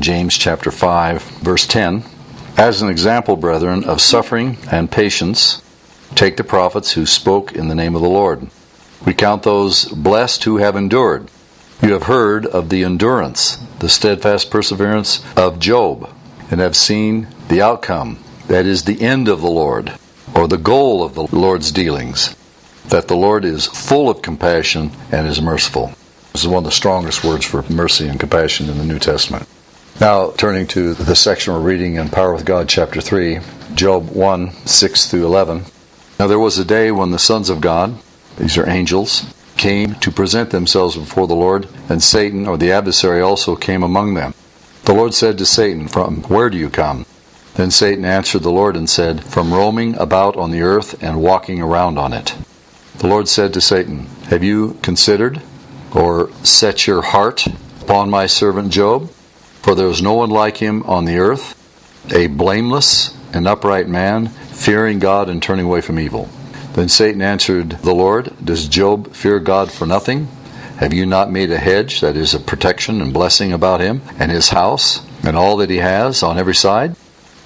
James chapter 5, verse 10. As an example, brethren, of suffering and patience, take the prophets who spoke in the name of the Lord. We count those blessed who have endured. You have heard of the endurance, the steadfast perseverance of Job, and have seen the outcome, that is the end of the Lord, or the goal of the Lord's dealings, that the Lord is full of compassion and is merciful. This is one of the strongest words for mercy and compassion in the New Testament. Now, turning to the section we're reading in Power with God, chapter 3, Job 1, 6 through 11. Now there was a day when the sons of God, these are angels, came to present themselves before the Lord, and Satan, or the adversary, also came among them. The Lord said to Satan, "From where do you come?" Then Satan answered the Lord and said, "From roaming about on the earth and walking around on it." The Lord said to Satan, "Have you considered, or set your heart upon my servant Job? For there is no one like him on the earth, a blameless and upright man, fearing God and turning away from evil." Then Satan answered the Lord, "Does Job fear God for nothing? Have you not made a hedge, that is a protection and blessing, about him and his house and all that he has on every side?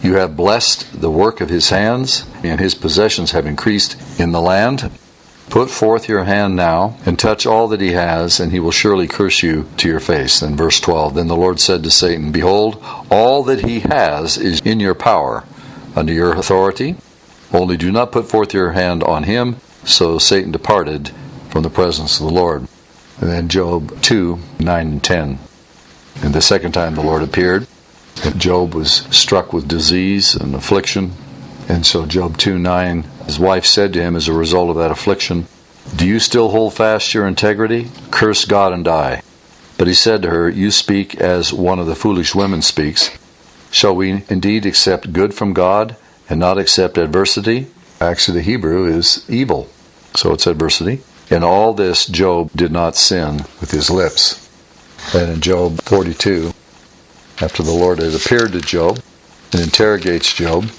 You have blessed the work of his hands, and his possessions have increased in the land. Put forth your hand now, and touch all that he has, and he will surely curse you to your face." Then verse 12, Then the Lord said to Satan, "Behold, all that he has is in your power, under your authority. Only do not put forth your hand on him." So Satan departed from the presence of the Lord. And then Job 2, 9 and 10. And the second time the Lord appeared, Job was struck with disease and affliction. And so Job 2:9, his wife said to him as a result of that affliction, "Do you still hold fast your integrity? Curse God and die." But he said to her, "You speak as one of the foolish women speaks. Shall we indeed accept good from God and not accept adversity?" Actually, the Hebrew is evil, so it's adversity. In all this, Job did not sin with his lips. And in Job 42, after the Lord had appeared to Job and interrogates Job,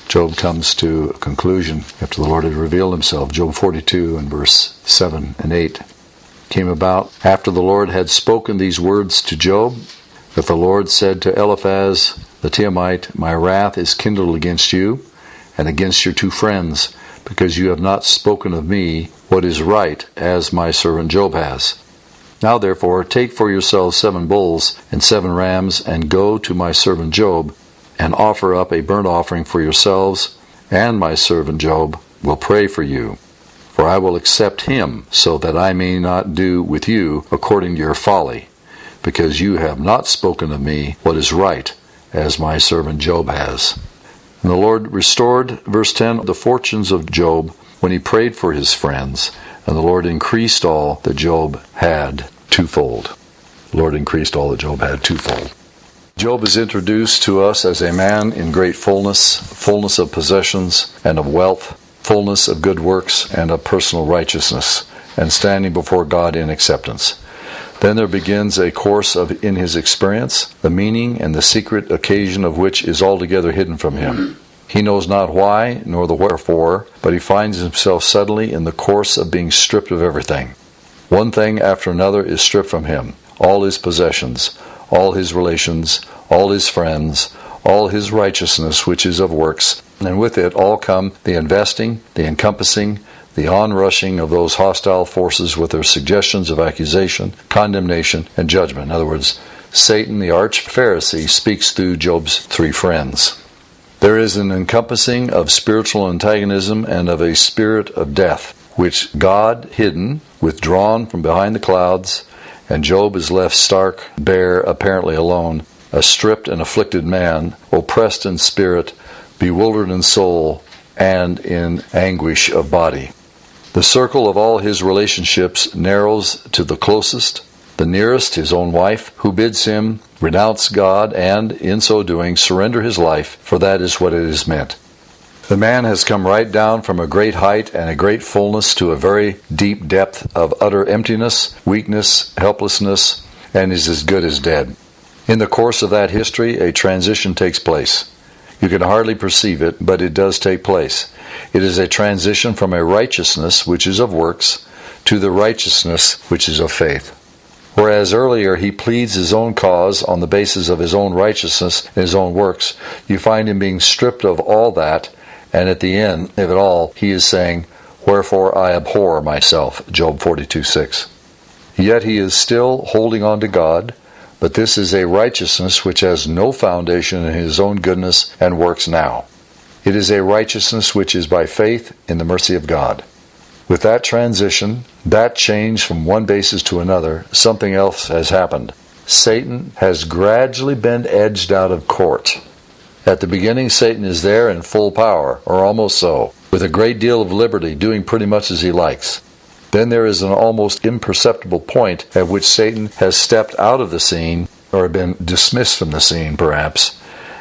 Job comes to a conclusion after the Lord had revealed himself. Job 42 and verse 7 and 8 came about after the Lord had spoken these words to Job, that the Lord said to Eliphaz the Temanite, "My wrath is kindled against you and against your two friends, because you have not spoken of me what is right, as my servant Job has. Now therefore take for yourselves 7 bulls and 7 rams, and go to my servant Job, and offer up a burnt offering for yourselves, and my servant Job will pray for you. For I will accept him, so that I may not do with you according to your folly, because you have not spoken of me what is right, as my servant Job has." And the Lord restored, verse 10, the fortunes of Job when he prayed for his friends, and the Lord increased all that Job had twofold. The Lord increased all that Job had twofold. Job is introduced to us as a man in great fullness, fullness of possessions and of wealth, fullness of good works and of personal righteousness, and standing before God in acceptance. Then there begins a course in his experience, the meaning and the secret occasion of which is altogether hidden from him. He knows not why, nor the wherefore, but he finds himself suddenly in the course of being stripped of everything. One thing after another is stripped from him, all his possessions, all his relations, all his friends, all his righteousness which is of works, and with it all come the investing, the encompassing, the onrushing of those hostile forces with their suggestions of accusation, condemnation, and judgment. In other words, Satan, the arch-Pharisee, speaks through Job's 3 friends. There is an encompassing of spiritual antagonism and of a spirit of death, which God, hidden, withdrawn from behind the clouds, and Job is left stark, bare, apparently alone, a stripped and afflicted man, oppressed in spirit, bewildered in soul, and in anguish of body. The circle of all his relationships narrows to the closest, the nearest, his own wife, who bids him renounce God and, in so doing, surrender his life, for that is what it is meant. The man has come right down from a great height and a great fullness to a very deep depth of utter emptiness, weakness, helplessness, and is as good as dead. In the course of that history, a transition takes place. You can hardly perceive it, but it does take place. It is a transition from a righteousness which is of works to the righteousness which is of faith. Whereas earlier he pleads his own cause on the basis of his own righteousness and his own works, you find him being stripped of all that, and at the end of it all, he is saying, "Wherefore I abhor myself," Job 42:6. Yet he is still holding on to God, but this is a righteousness which has no foundation in his own goodness and works now. It is a righteousness which is by faith in the mercy of God. With that transition, that change from one basis to another, something else has happened. Satan has gradually been edged out of court. At the beginning, Satan is there in full power, or almost so, with a great deal of liberty, doing pretty much as he likes. Then there is an almost imperceptible point at which Satan has stepped out of the scene, or been dismissed from the scene, perhaps,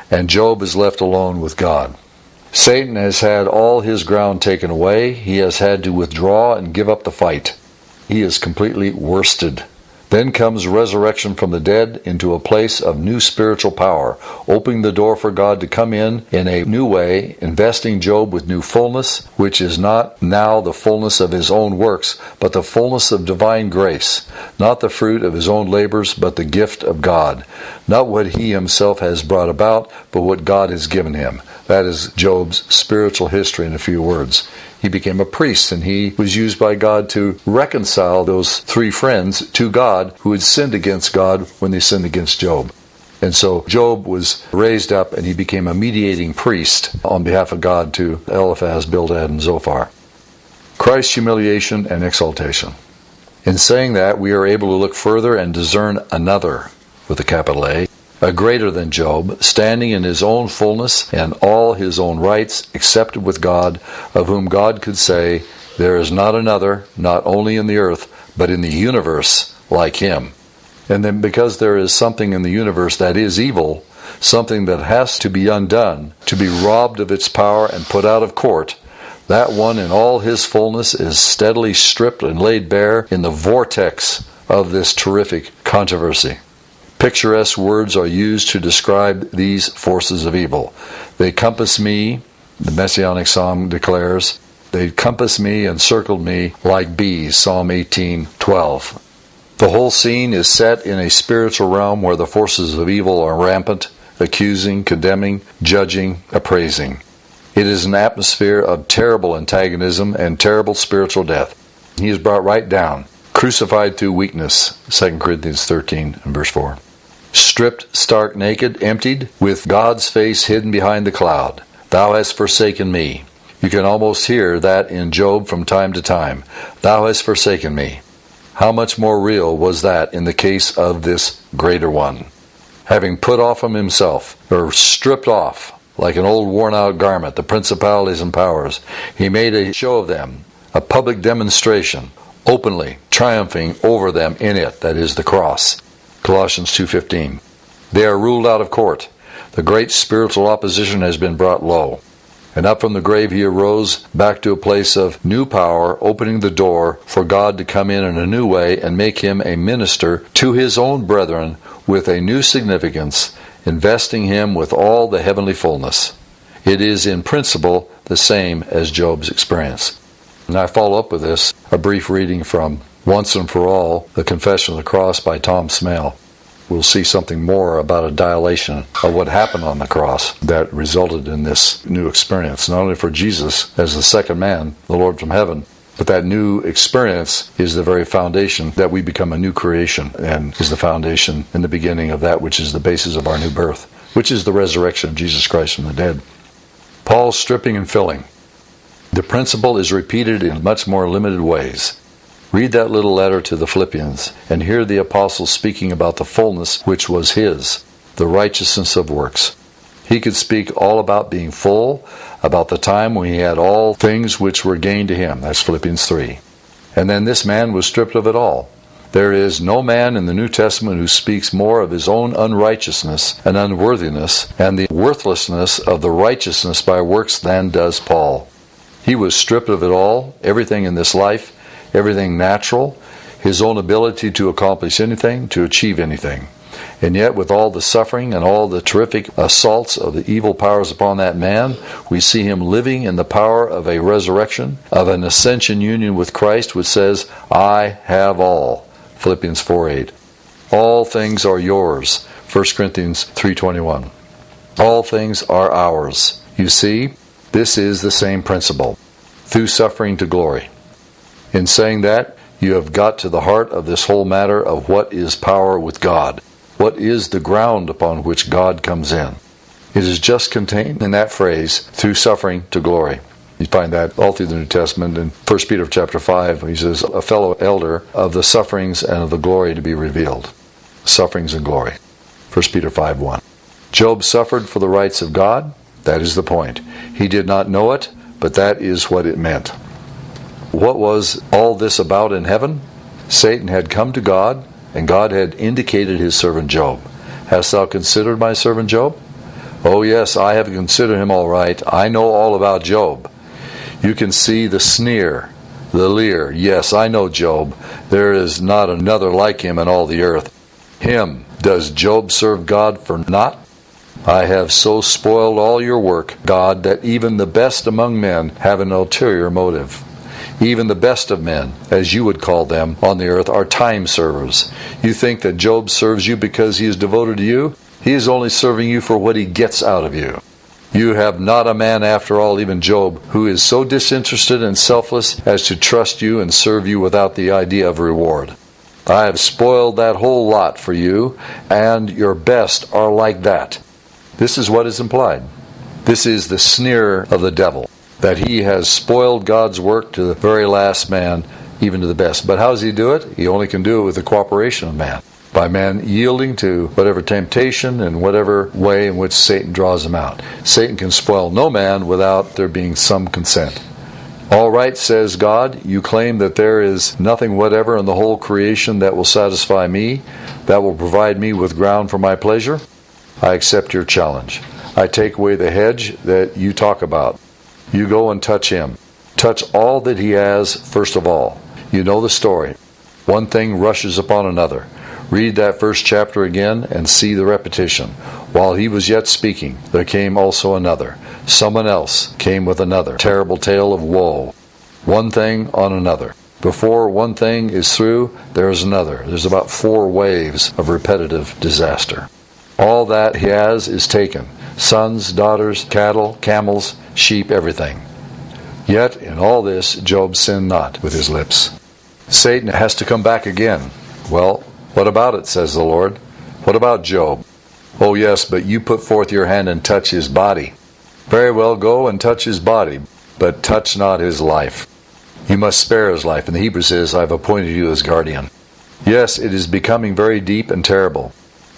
and Job is left alone with God. Satan has had all his ground taken away. He has had to withdraw and give up the fight. He is completely worsted. Then comes resurrection from the dead into a place of new spiritual power, opening the door for God to come in a new way, investing Job with new fullness, which is not now the fullness of his own works, but the fullness of divine grace, not the fruit of his own labors, but the gift of God, not what he himself has brought about, but what God has given him. That is Job's spiritual history in a few words. He became a priest, and he was used by God to reconcile those three friends to God who had sinned against God when they sinned against Job. And so Job was raised up, and he became a mediating priest on behalf of God to Eliphaz, Bildad, and Zophar. Christ's humiliation and exaltation. In saying that, we are able to look further and discern another, with a capital A greater than Job, standing in his own fullness and all his own rights, accepted with God, of whom God could say, "There is not another, not only in the earth, but in the universe, like him." And then because there is something in the universe that is evil, something that has to be undone, to be robbed of its power and put out of court, that one in all his fullness is steadily stripped and laid bare in the vortex of this terrific controversy. Picturesque words are used to describe these forces of evil. They compass me, the Messianic Psalm declares, they compass me and circled me like bees, Psalm 18:12. The whole scene is set in a spiritual realm where the forces of evil are rampant, accusing, condemning, judging, appraising. It is an atmosphere of terrible antagonism and terrible spiritual death. He is brought right down, crucified through weakness, 2 Corinthians 13 and verse 4. Stripped, stark naked, emptied, with God's face hidden behind the cloud. Thou hast forsaken me. You can almost hear that in Job from time to time. Thou hast forsaken me. How much more real was that in the case of this greater one? Having put off from himself, or stripped off, like an old worn-out garment, the principalities and powers, he made a show of them, a public demonstration, openly triumphing over them in it, that is the cross. Colossians 2:15. They are ruled out of court. The great spiritual opposition has been brought low. And up from the grave he arose back to a place of new power, opening the door for God to come in a new way and make him a minister to his own brethren with a new significance, investing him with all the heavenly fullness. It is in principle the same as Job's experience. And I follow up with this, a brief reading from Once and for All, The Confession of the Cross by Tom Smale. We'll see something more about a dilation of what happened on the cross that resulted in this new experience, not only for Jesus as the second man, the Lord from heaven, but that new experience is the very foundation that we become a new creation, and is the foundation in the beginning of that which is the basis of our new birth, which is the resurrection of Jesus Christ from the dead. Paul's stripping and filling. The principle is repeated in much more limited ways. Read that little letter to the Philippians and hear the apostle speaking about the fullness which was his, the righteousness of works. He could speak all about being full, about the time when he had all things which were gained to him. That's Philippians 3. And then this man was stripped of it all. There is no man in the New Testament who speaks more of his own unrighteousness and unworthiness and the worthlessness of the righteousness by works than does Paul. He was stripped of it all, everything in this life, everything natural, his own ability to accomplish anything, to achieve anything. And yet with all the suffering and all the terrific assaults of the evil powers upon that man, we see him living in the power of a resurrection, of an ascension union with Christ, which says, I have all. Philippians 4:8. All things are yours. 1 Corinthians 3:21. All things are ours. You see, this is the same principle. Through suffering to glory. In saying that, you have got to the heart of this whole matter of what is power with God. What is the ground upon which God comes in? It is just contained in that phrase, through suffering to glory. You find that all through the New Testament. In 1 Peter chapter 5, he says, a fellow elder of the sufferings and of the glory to be revealed. Sufferings and glory. 1 Peter 5:1. Job suffered for the rights of God. That is the point. He did not know it, but that is what it meant. What was all this about in heaven? Satan had come to God, and God had indicated his servant Job. Hast thou considered my servant Job? Oh yes, I have considered him all right. I know all about Job. You can see the sneer, the leer. Yes, I know Job. There is not another like him in all the earth. Him. Does Job serve God for naught? I have so spoiled all your work, God, that even the best among men have an ulterior motive. Even the best of men, as you would call them on the earth, are time servers. You think that Job serves you because he is devoted to you? He is only serving you for what he gets out of you. You have not a man, after all, even Job, who is so disinterested and selfless as to trust you and serve you without the idea of reward. I have spoiled that whole lot for you, and your best are like that. This is what is implied. This is the sneer of the devil, that he has spoiled God's work to the very last man, even to the best. But how does he do it? He only can do it with the cooperation of man, by man yielding to whatever temptation and whatever way in which Satan draws him out. Satan can spoil no man without there being some consent. All right, says God, you claim that there is nothing whatever in the whole creation that will satisfy me, that will provide me with ground for my pleasure? I accept your challenge. I take away the hedge that you talk about. You go and touch him. Touch all that he has first of all. You know the story. One thing rushes upon another. Read that first chapter again and see the repetition. While he was yet speaking, there came also another. Someone else came with another terrible tale of woe. One thing on another. Before one thing is through, there is another. There's about 4 waves of repetitive disaster. All that he has is taken. Sons, daughters, cattle, camels, sheep, everything. Yet, in all this, Job sinned not with his lips. Satan has to come back again. Well, what about it, says the Lord? What about Job? Oh yes, but you put forth your hand and touch his body. Very well, go and touch his body, but touch not his life. You must spare his life. And the Hebrew says, I've appointed you as guardian. Yes, it is becoming very deep and terrible.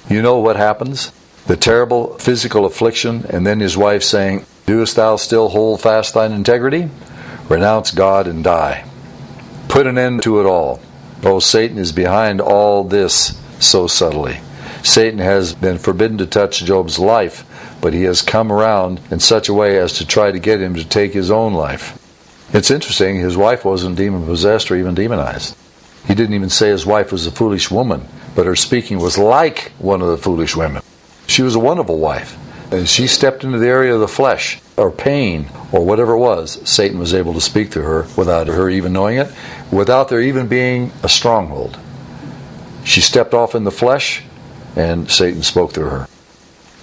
You know what happens? The terrible physical affliction, and then his wife saying, doest thou still hold fast thine integrity? Renounce God and die. Put an end to it all. Oh, Satan is behind all this so subtly. Satan has been forbidden to touch Job's life, but he has come around in such a way as to try to get him to take his own life. It's interesting, his wife wasn't demon-possessed or even demonized. He didn't even say his wife was a foolish woman, but her speaking was like one of the foolish women. She was a wonderful wife. And she stepped into the area of the flesh, or pain, or whatever it was. Satan was able to speak to her without her even knowing it, without there even being a stronghold. She stepped off in the flesh, and Satan spoke through her.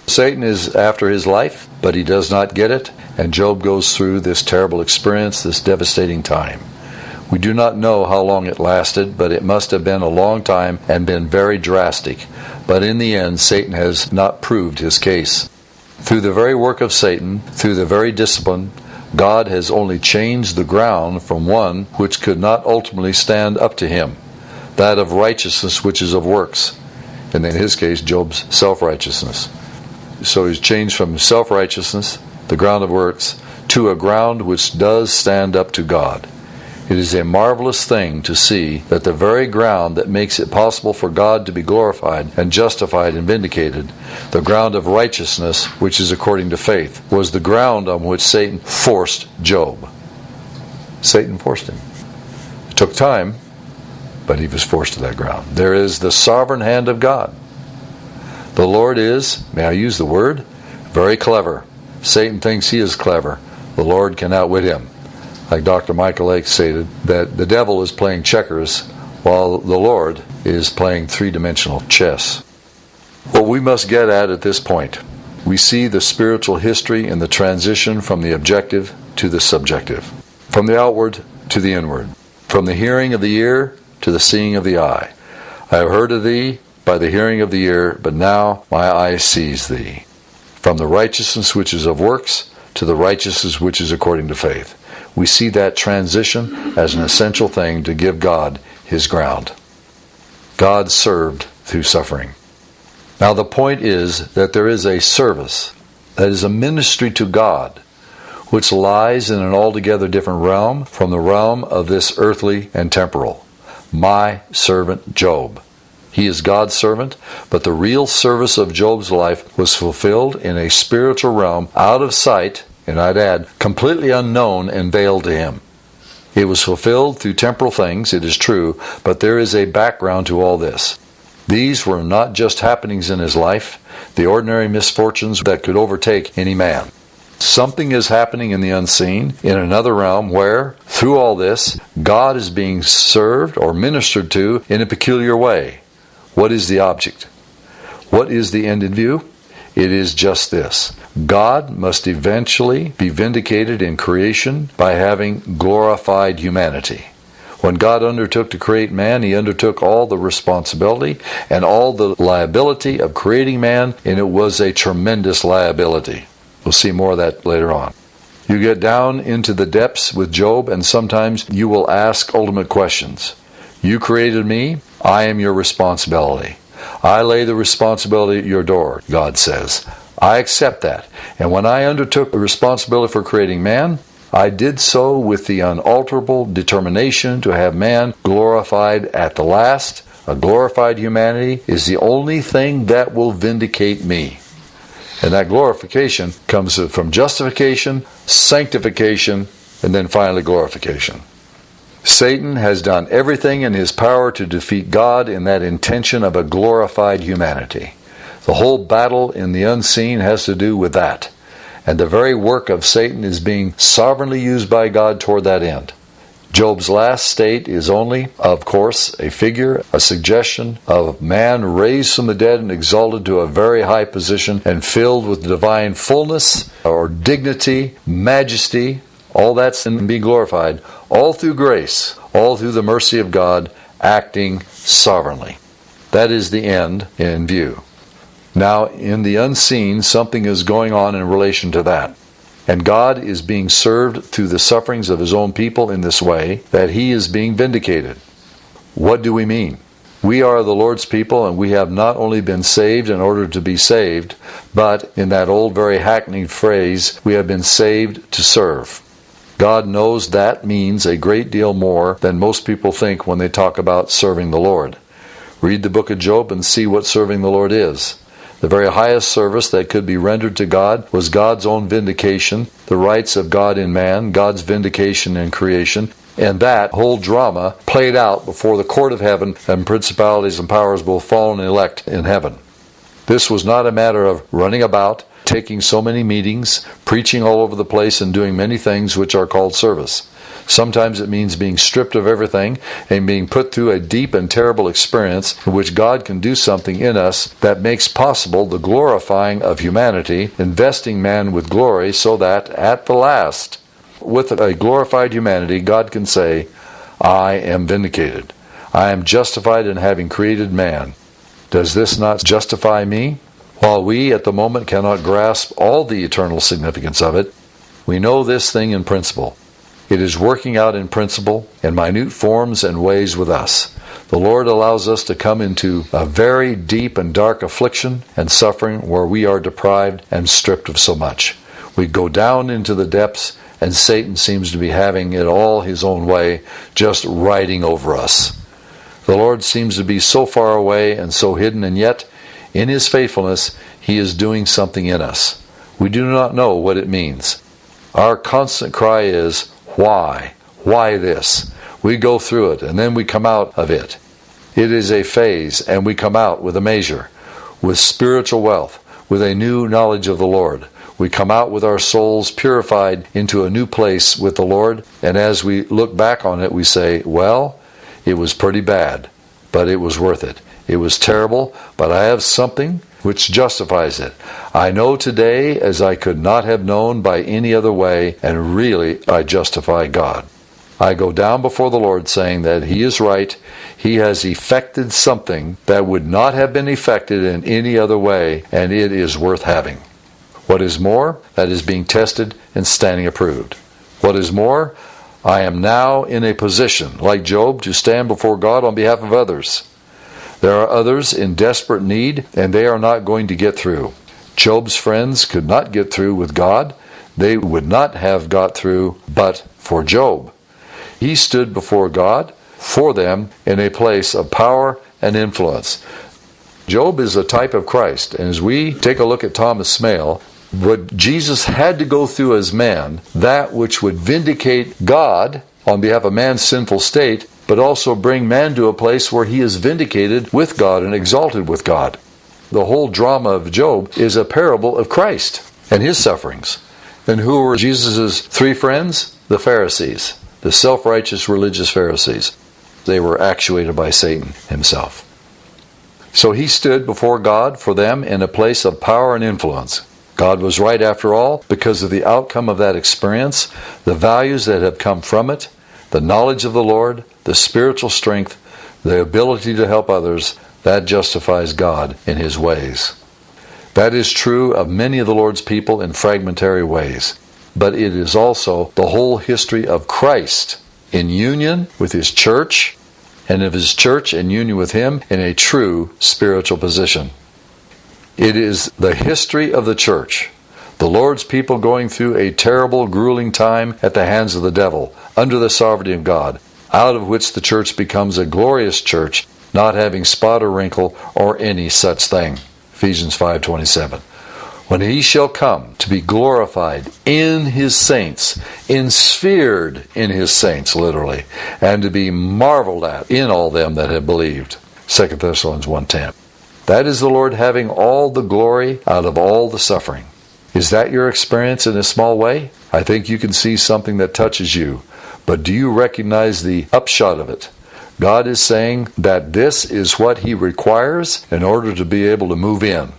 Satan is after his life, but he does not get it, and Job goes through this terrible experience, this devastating time. We do not know how long it lasted, but it must have been a long time and been very drastic. But in the end, Satan has not proved his case. Through the very work of Satan, through the very discipline, God has only changed the ground from one which could not ultimately stand up to him, that of righteousness which is of works, and in his case, Job's self-righteousness. So he's changed from self-righteousness, the ground of works, to a ground which does stand up to God. It is a marvelous thing to see that the very ground that makes it possible for God to be glorified and justified and vindicated, the ground of righteousness, which is according to faith, was the ground on which Satan forced Job. Satan forced him. It took time, but he was forced to that ground. There is the sovereign hand of God. The Lord is, may I use the word, very clever. Satan thinks he is clever. The Lord can outwit him. Like Dr. Michael Lake stated, that the devil is playing checkers while the Lord is playing three-dimensional chess. What we must get at this point, we see the spiritual history in the transition from the objective to the subjective, from the outward to the inward, from the hearing of the ear to the seeing of the eye. I have heard of thee by the hearing of the ear, but now my eye sees thee. From the righteousness which is of works to the righteousness which is according to faith. We see that transition as an essential thing to give God His ground. God served through suffering. Now the point is that there is a service, that is a ministry to God, which lies in an altogether different realm from the realm of this earthly and temporal. My servant Job. He is God's servant, but the real service of Job's life was fulfilled in a spiritual realm out of sight, and I'd add, completely unknown and veiled to him. It was fulfilled through temporal things, it is true, but there is a background to all this. These were not just happenings in his life, the ordinary misfortunes that could overtake any man. Something is happening in the unseen, in another realm where, through all this, God is being served or ministered to in a peculiar way. What is the object? What is the end in view? It is just this. God must eventually be vindicated in creation by having glorified humanity. When God undertook to create man, He undertook all the responsibility and all the liability of creating man, and it was a tremendous liability. We'll see more of that later on. You get down into the depths with Job, and sometimes you will ask ultimate questions. You created me, I am your responsibility. I lay the responsibility at your door, God says. I accept that. And when I undertook the responsibility for creating man, I did so with the unalterable determination to have man glorified at the last. A glorified humanity is the only thing that will vindicate me. And that glorification comes from justification, sanctification, and then finally glorification. Satan has done everything in his power to defeat God in that intention of a glorified humanity. The whole battle in the unseen has to do with that. And the very work of Satan is being sovereignly used by God toward that end. Job's last state is only, of course, a figure, a suggestion of man raised from the dead and exalted to a very high position and filled with divine fullness or dignity, majesty, all that's in being glorified, all through grace, all through the mercy of God, acting sovereignly. That is the end in view. Now, in the unseen, something is going on in relation to that. And God is being served through the sufferings of His own people in this way, that He is being vindicated. What do we mean? We are the Lord's people, and we have not only been saved in order to be saved, but in that old, very hackneyed phrase, we have been saved to serve. God knows that means a great deal more than most people think when they talk about serving the Lord. Read the book of Job and see what serving the Lord is. The very highest service that could be rendered to God was God's own vindication, the rights of God in man, God's vindication in creation, and that whole drama played out before the court of heaven, and principalities and powers both fallen and elect in heaven. This was not a matter of running about, taking so many meetings, preaching all over the place, and doing many things which are called service. Sometimes it means being stripped of everything and being put through a deep and terrible experience in which God can do something in us that makes possible the glorifying of humanity, investing man with glory so that at the last, with a glorified humanity, God can say, I am vindicated. I am justified in having created man. Does this not justify me? While we at the moment cannot grasp all the eternal significance of it, we know this thing in principle. It is working out in principle, in minute forms and ways with us. The Lord allows us to come into a very deep and dark affliction and suffering where we are deprived and stripped of so much. We go down into the depths, and Satan seems to be having it all his own way, just riding over us. The Lord seems to be so far away and so hidden, and yet, in His faithfulness, He is doing something in us. We do not know what it means. Our constant cry is, why? Why this? We go through it, and then we come out of it. It is a phase, and we come out with a measure, with spiritual wealth, with a new knowledge of the Lord. We come out with our souls purified into a new place with the Lord, and as we look back on it, we say, well, It was pretty bad, but it was worth it. It was terrible, but I have something which justifies it. I know today as I could not have known by any other way, and really I justify God. I go down before the Lord saying that He is right. He has effected something that would not have been effected in any other way, and it is worth having. What is more, that is being tested and standing approved. What is more, I am now in a position, like Job, to stand before God on behalf of others. There are others in desperate need, and they are not going to get through. Job's friends could not get through with God. They would not have got through but for Job. He stood before God for them in a place of power and influence. Job is a type of Christ, and as we take a look at Thomas Smale, what Jesus had to go through as man, that which would vindicate God on behalf of man's sinful state, but also bring man to a place where he is vindicated with God and exalted with God. The whole drama of Job is a parable of Christ and his sufferings. And who were Jesus' three friends? The Pharisees, the self-righteous religious Pharisees. They were actuated by Satan himself. So he stood before God for them in a place of power and influence. God was right after all because of the outcome of that experience, the values that have come from it, the knowledge of the Lord, the spiritual strength, the ability to help others. That justifies God in His ways. That is true of many of the Lord's people in fragmentary ways. But it is also the whole history of Christ in union with His church, and of His church in union with Him in a true spiritual position. It is the history of the church, the Lord's people going through a terrible, grueling time at the hands of the devil, under the sovereignty of God, out of which the church becomes a glorious church, not having spot or wrinkle or any such thing. Ephesians 5:27. When He shall come to be glorified in His saints, ensphered in His saints, literally, and to be marveled at in all them that have believed. 2 Thessalonians 1:10. That is the Lord having all the glory out of all the suffering. Is that your experience in a small way? I think you can see something that touches you. But do you recognize the upshot of it? God is saying that this is what He requires in order to be able to move in.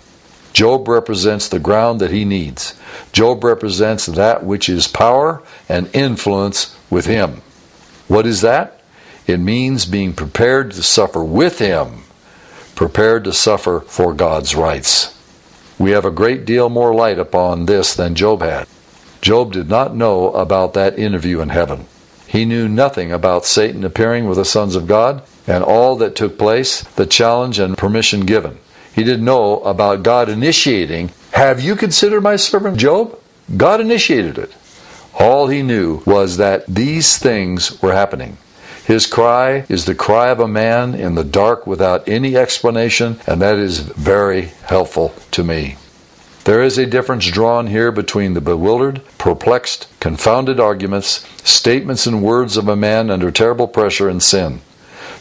Job represents the ground that he needs. Job represents that which is power and influence with Him. What is that? It means being prepared to suffer with Him, prepared to suffer for God's rights. We have a great deal more light upon this than Job had. Job did not know about that interview in heaven. He knew nothing about Satan appearing with the sons of God and all that took place, the challenge and permission given. He didn't know about God initiating, "Have you considered my servant Job?" God initiated it. All he knew was that these things were happening. His cry is the cry of a man in the dark without any explanation, and that is very helpful to me. There is a difference drawn here between the bewildered, perplexed, confounded arguments, statements and words of a man under terrible pressure and sin.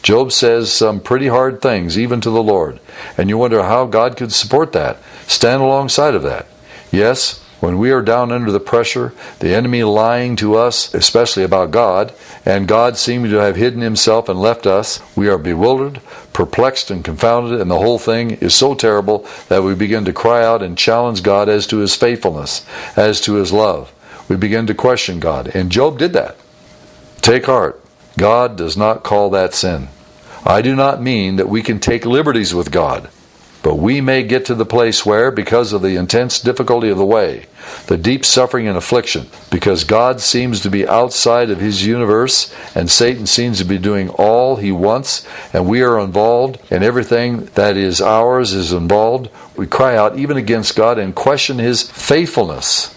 Job says some pretty hard things, even to the Lord, and you wonder how God could support that, stand alongside of that. Yes, when we are down under the pressure, the enemy lying to us, especially about God, and God seeming to have hidden Himself and left us, we are bewildered, perplexed, and confounded, and the whole thing is so terrible that we begin to cry out and challenge God as to His faithfulness, as to His love. We begin to question God, and Job did that. Take heart. God does not call that sin. I do not mean that we can take liberties with God, but we may get to the place where, because of the intense difficulty of the way, the deep suffering and affliction, because God seems to be outside of His universe, and Satan seems to be doing all he wants, and we are involved, and everything that is ours is involved, we cry out even against God and question His faithfulness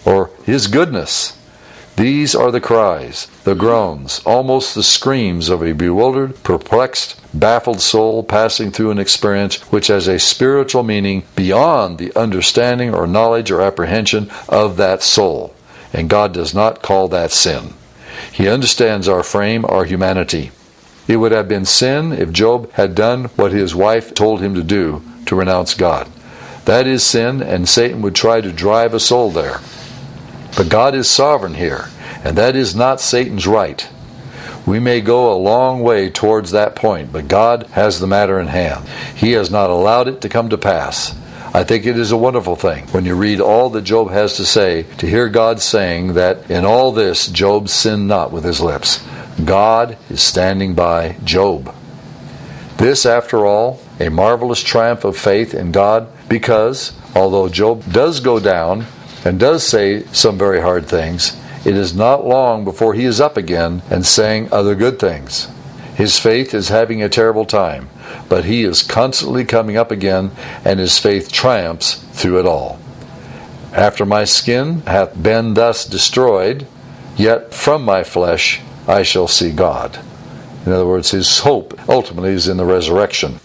or His goodness. These are the cries, the groans, almost the screams of a bewildered, perplexed, baffled soul passing through an experience which has a spiritual meaning beyond the understanding or knowledge or apprehension of that soul. And God does not call that sin. He understands our frame, our humanity. It would have been sin if Job had done what his wife told him to do, to renounce God. That is sin, and Satan would try to drive a soul there. But God is sovereign here, and that is not Satan's right. We may go a long way towards that point, but God has the matter in hand. He has not allowed it to come to pass. I think it is a wonderful thing when you read all that Job has to say, to hear God saying that in all this Job sinned not with his lips. God is standing by Job. This, after all, a marvelous triumph of faith in God, because although Job does go down and does say some very hard things, it is not long before he is up again and saying other good things. His faith is having a terrible time, but he is constantly coming up again, and his faith triumphs through it all. After my skin hath been thus destroyed, yet from my flesh I shall see God. In other words, his hope ultimately is in the resurrection.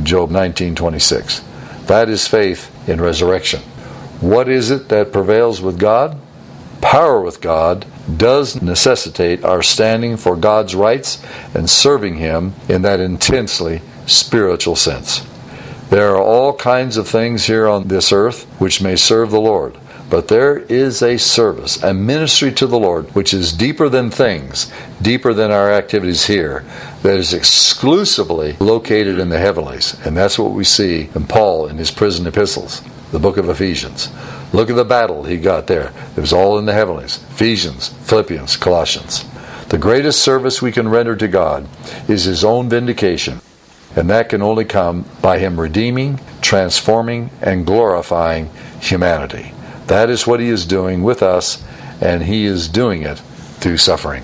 Job 19:26. That is faith in resurrection. What is it that prevails with God? Power with God does necessitate our standing for God's rights and serving Him in that intensely spiritual sense. There are all kinds of things here on this earth which may serve the Lord, but there is a service, a ministry to the Lord, which is deeper than things, deeper than our activities here, that is exclusively located in the heavenlies. And that's what we see in Paul in his prison epistles, the book of Ephesians. Look at the battle he got there. It was all in the heavenlies. Ephesians, Philippians, Colossians. The greatest service we can render to God is His own vindication. And that can only come by Him redeeming, transforming, and glorifying humanity. That is what He is doing with us, and He is doing it through suffering.